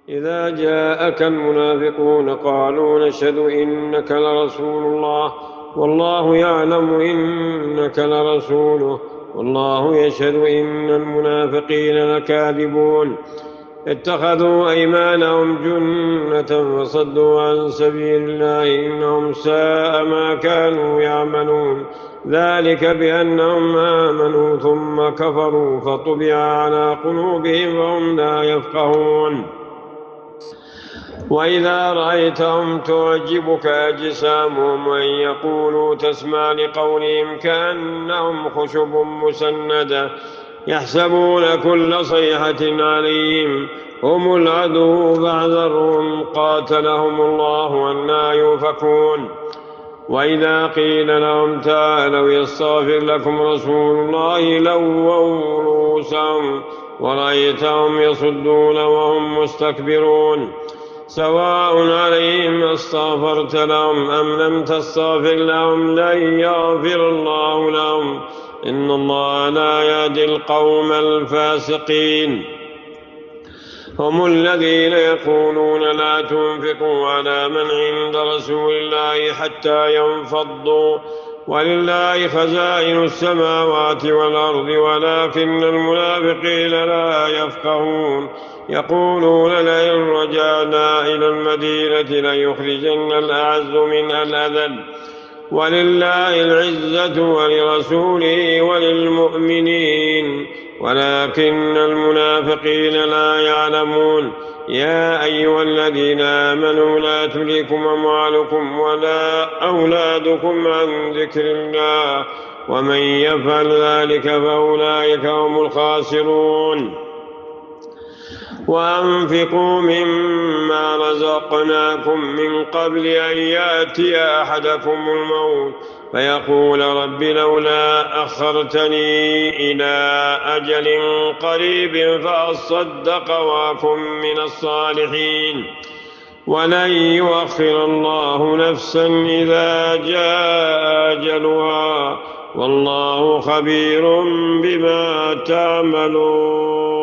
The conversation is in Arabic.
إذا جاءك المنافقون قالوا نشهد إنك لرسول الله والله يعلم إنك لرسوله والله يشهد إن المنافقين لكاذبون اتخذوا أيمانهم جنة فصدوا عن سبيل الله إنهم ساء ما كانوا يعملون ذلك بأنهم آمنوا ثم كفروا فطبع على قلوبهم وهم لا يفقهون وإذا رأيتهم تعجبك أجسامهم وإن يقولوا تسمع لقولهم كأنهم خشب مسندة يحسبون كل صيحة عليهم هم العدو فاحذرهم قاتلهم الله أنى يؤفكون وإذا قيل لهم تعالوا يستغفر لكم رسول الله لووا رؤوسهم ورأيتهم يصدون وهم مستكبرون سواء عليهم استغفرت لهم أم لم تستغفر لهم لن يغفر الله لهم إن الله لا يهدي القوم الفاسقين هم الذين يقولون لا تنفقوا على من عند رسول الله حتى ينفضوا ولله خزائن السماوات والأرض ولكن المنافقين لا يفقهون يقولون لئن رجعنا إلى المدينة ليخرجن الأعز منها الأذل ولله العزة ولرسوله وللمؤمنين ولكن المنافقين لا يعلمون يا أيها الذين آمنوا لا تلهكم أموالكم ولا أولادكم عن ذكر الله ومن يفعل ذلك فأولئك هم الخاسرون وأنفقوا مما رزقناكم من قبل أن يأتي أحدكم الموت فيقول رب لولا أخرتني إلى أجل قريب فأصدق وأكن من الصالحين ولن يؤخر الله نفسا إذا جاء أجلها والله خبير بما تعملون.